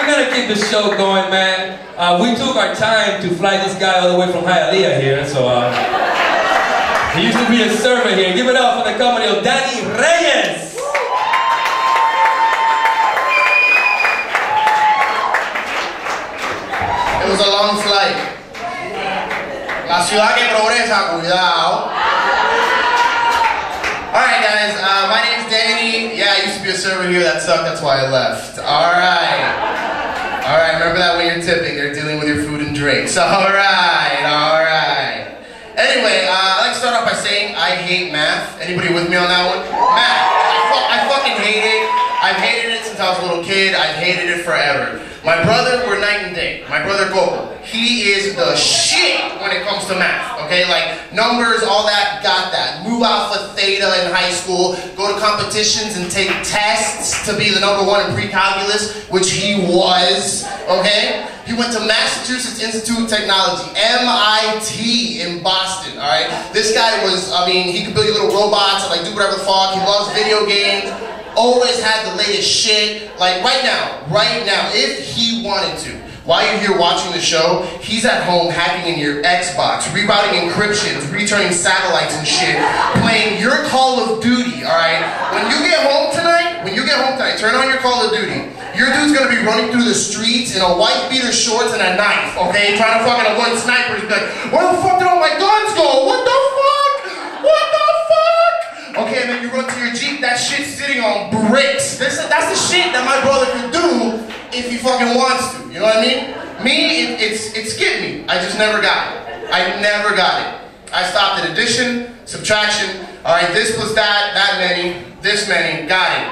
we gotta keep the show going, man. We took our time to fly this guy all the way from Hialeah here, so he used to be a server here. Give it up for the company of Danny Reyes. It was a long flight. La ciudad que progresa, cuidado. Alright guys, my name's Danny. Yeah, I used to be a server here, that sucked, that's why I left. Alright, remember that when you're tipping, you're dealing with your food and drinks. Alright. Anyway, I'd like to start off by saying I hate math. Anybody with me on that one? Math. I fucking hate it. I've hated it since I was a little kid. I've hated it forever. My brother, we're night and day. My brother Coco, he is the shit when it comes to math, okay? Like, numbers, all that, got that. Mu Alpha Theta in high school, go to competitions and take tests to be the #1 in pre-calculus, which he was, okay? He went to Massachusetts Institute of Technology, MIT in Boston, all right? This guy was, I mean, he could build you little robots and like do whatever the fuck. He loves video games. Always had the latest shit. Like right now, if he wanted to, while you're here watching the show, he's at home hacking in your Xbox, rerouting encryptions, returning satellites and shit, playing your Call of Duty, alright? When you get home tonight, turn on your Call of Duty. Your dude's gonna be running through the streets in a white beater shorts and a knife, okay? Trying to fucking avoid snipers. He's like, where the fuck did all my guns go? What the fuck? What the fuck? Okay, and then you run to your Jeep, that shit's sitting on bricks. That's the shit that my brother could do if he fucking wants to, you know what I mean? Me, it skipped me. I just never got it. I never got it. I stopped at addition, subtraction, alright, this plus that many, this many, got it.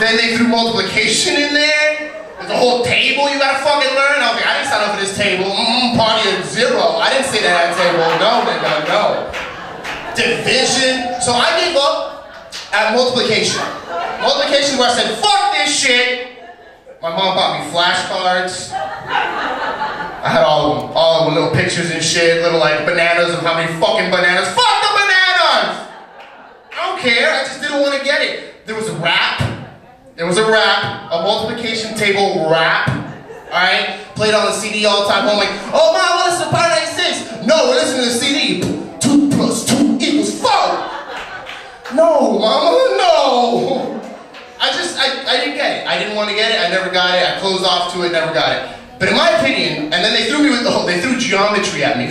Then they threw multiplication in there. There's a whole table you gotta fucking learn. I was like, I didn't sign up for this table. Party of 0. I didn't sit at that table. No, nigga, no. Division. So I gave up at multiplication. Multiplication is where I said, fuck this shit. My mom bought me flashcards. I had all of them, little pictures and shit, little like bananas of how many fucking bananas. Fuck the bananas! I don't care, I just didn't want to get it. There was a rap, a multiplication table rap, alright? Played on the CD all the time. I'm like, oh mom, what is the part 96? No, we're listening to the CD. 2 plus 2 equals 4. No, mama, no. I didn't get it. I didn't want to get it. I never got it. I closed off to it, never got it. But in my opinion, and then they threw geometry at me.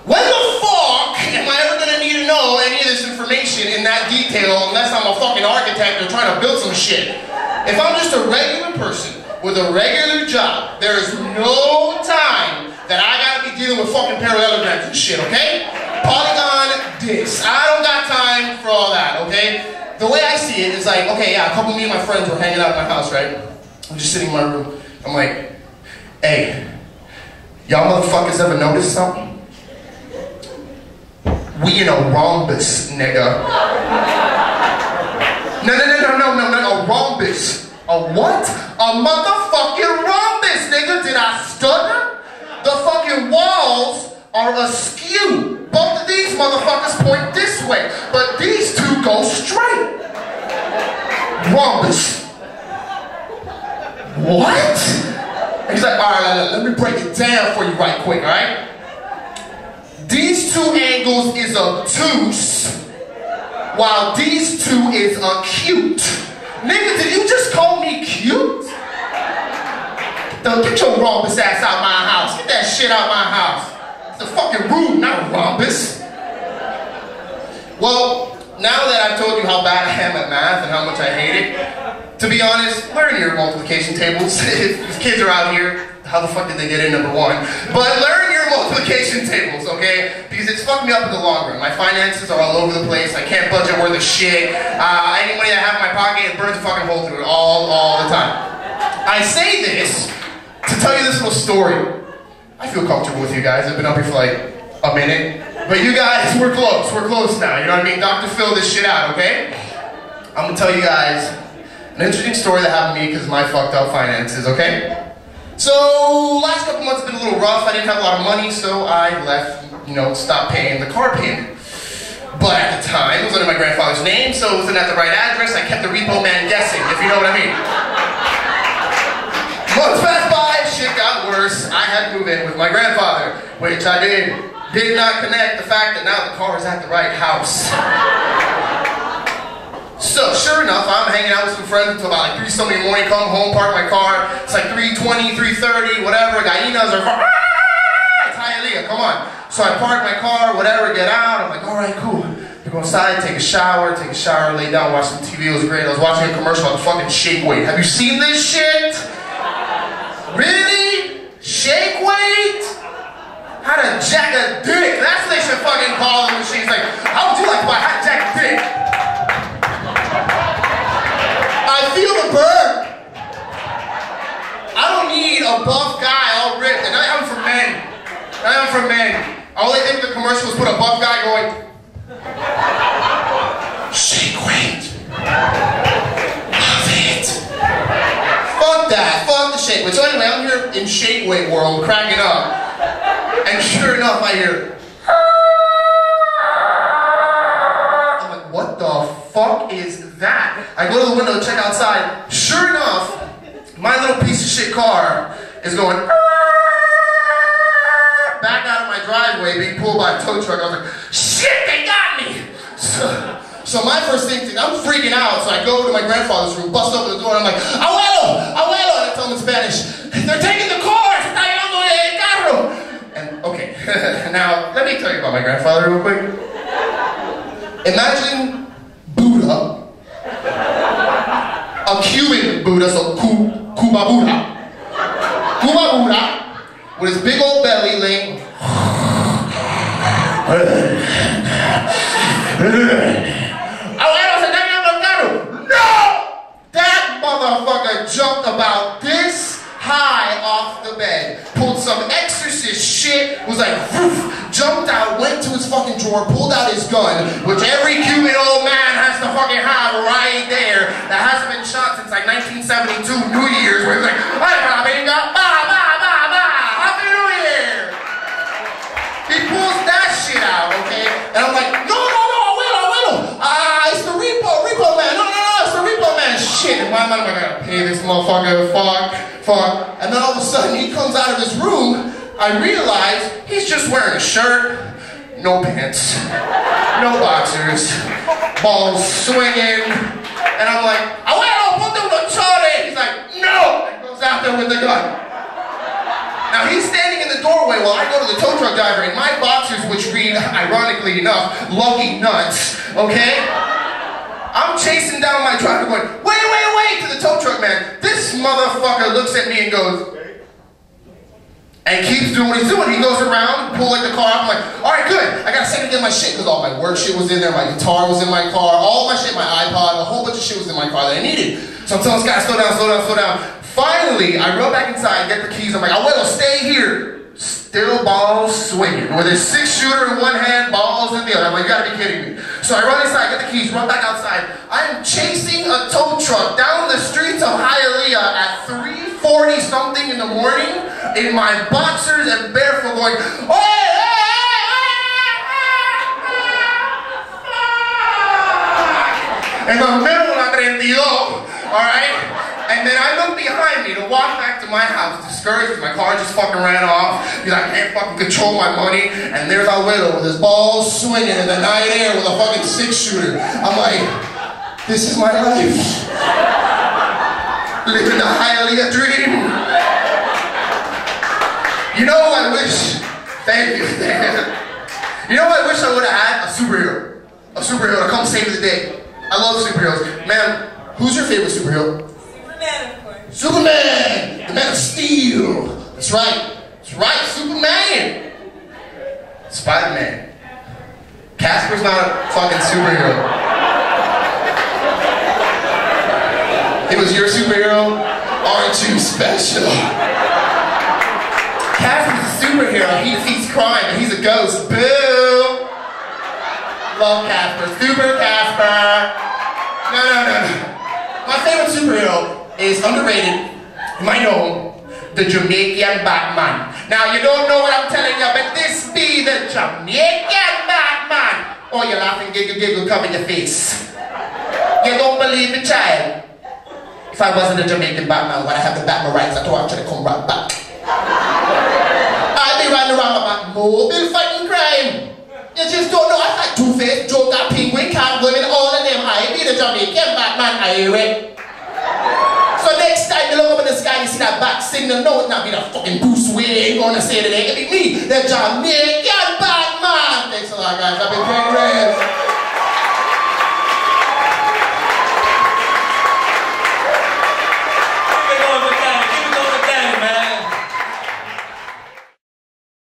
When the fuck am I ever gonna need to know any of this information in that detail unless I'm a fucking architect or trying to build some shit? If I'm just a regular person with a regular job, there is no time that I gotta be dealing with fucking parallelograms and shit, okay? Polygon this. I don't got time for all that, okay? The way I see it is like, okay, yeah, a couple of me and my friends were hanging out at my house, right? I'm just sitting in my room. I'm like, hey, y'all motherfuckers ever notice something? We in a rhombus, nigga. No, a rhombus. A what? A motherfucking rhombus, nigga. Did I stutter? The fucking walls are askew. Both of these motherfuckers point this way, but these two go straight. Rhombus. What? And he's like, alright, let me break it down for you right quick, alright? These two angles is obtuse, while these two is acute. Nigga, did you just call me cute? Get your rhombus ass out my house. Get that shit out my house. It's a fucking room, not a rhombus. Well, now that I've told you how bad I am at math and how much I hate it, to be honest, learn your multiplication tables. If kids are out here, how the fuck did they get in, #1? But learn your multiplication tables, okay? Because it's fucked me up in the long run. My finances are all over the place. I can't budget worth of shit. Any money that I have in my pocket, it burns a fucking hole through it all the time. I say this to tell you this little story. I feel comfortable with you guys. I've been up here for like a minute. But you guys, we're close now. You know what I mean? Dr. Phil this shit out, okay? I'm gonna tell you guys an interesting story that happened to me because of my fucked up finances, okay? So, last couple months have been a little rough. I didn't have a lot of money, so I left, stopped paying the car payment. But at the time, it was under my grandfather's name, so it wasn't at the right address. I kept the repo man guessing, if you know what I mean. to move in with my grandfather, which I did not connect the fact that now the car is at the right house. So, sure enough, I'm hanging out with some friends until about like 3-something in the morning, come home, park my car. It's like 3:20, 3:30, whatever. Gallinas are, it's Hialeah, come on. So I park my car, whatever, get out. I'm like, all right, cool. I go inside, take a shower, lay down, watch some TV. It was great. I was watching a commercial on fucking Shake Weight. Have you seen this shit? Really? Shake Weight? How to jack a dick? That's what they should fucking call the machines. Like, how would you like to buy how to jack a dick? I feel the burn. I don't need a buff guy all ripped. And I'm for men. I'm for men. All they did with the commercial was put a buff guy going, Shake Weight. Love it. Fuck that. Fuck the Shake Weight. So anyway, I'm here in Shake Weight world, cracking up. And sure enough, I hear, I'm like, what the fuck is that? I go to the window to check outside. Sure enough, my little piece of shit car is going back out of my driveway, being pulled by a tow truck. I was like, shit, they got me! So my first thing, I'm freaking out, so I go to my grandfather's room, bust open the door, and I'm like, abuelo, abuelo, and I tell him in Spanish, they're taking the car, se está llevando el carro. And, okay, now, let me tell you about my grandfather real quick. Imagine Buddha, a Cuban Buddha, so Cuba Buddha, with his big old belly laying. No! That motherfucker jumped about this high off the bed, pulled some exorcist shit, was like, woof, jumped out, went to his fucking drawer, pulled out his gun, which every Cuban old man has to fucking have right there, that hasn't been shot since like 1972 New Year's, where he's like, hey, Babinga, ba, ba, ba, ba, Happy New Year! He pulls that shit out, okay? And I'm like, no, abuelo, it's the repo man, no, it's the repo man, shit, and why am I gonna pay this motherfucker, fuck, and then all of a sudden he comes out of his room, I realize he's just wearing a shirt, no pants, no boxers, balls swinging, and I'm like, abuelo, ponte unos chores, he's like, no, and goes out there with the gun. Now he's standing in the doorway while I go to the tow truck driver in my boxers, which read, ironically enough, Lucky Nuts, okay? I'm chasing down my driver going, wait, to the tow truck man. This motherfucker looks at me and goes, and keeps doing what he's doing. He goes around, pull like the car up. I'm like, all right, good. I got to send again my shit, because all my work shit was in there, my guitar was in my car, all my shit, my iPod, a whole bunch of shit was in my car that I needed. So I'm telling this guy, slow down. Finally, I run back inside, get the keys. I'm like, abuelo, stay here. Still balls swinging. With his 6-shooter in one hand, balls in the other. I'm like, you gotta be kidding me. So I run inside, get the keys, run back outside. I am chasing a tow truck down the streets of Hialeah at 3:40 something in the morning in my boxers and barefoot going, in the middle of la 32, alright? And then I look behind me to walk back to my house, discouraged, my car just fucking ran off, because I can't fucking control my money, and there's abuelo with his balls swinging in the night air with a fucking 6-shooter. I'm like, this is my life. Living the Hialeah dream. You know, I wish, thank you. You know, I wish I would have had a superhero. A superhero to come save the day. I love superheroes. Man, who's your favorite superhero? Superman, of course. Superman! The Man of Steel! That's right. That's right, Superman! Spider-Man. Casper's not a fucking superhero. It was your superhero? Aren't you special? Casper's a superhero. He defeats crime and he's a ghost. Boo! Love Casper. Super Casper! No. My favorite superhero is underrated, you might know, the Jamaican Batman. Now, you don't know what I'm telling you, but this be the Jamaican Batman. Oh, you're laughing, giggle, come in your face. You don't believe me, child? If I wasn't a Jamaican Batman, would I have the Batman rights? I told you to come right back. mobile fighting crime. You just don't know. I thought Two-Face, Joker, Penguin, Catwoman, all of them. I be the Jamaican Batman. I went. So next time you look up in the sky, you see that bat signal. No, it's not be the fucking Bruce Wayne gonna say today. It be me, the Jamaican Batman. Thanks a lot, guys. I've been very great.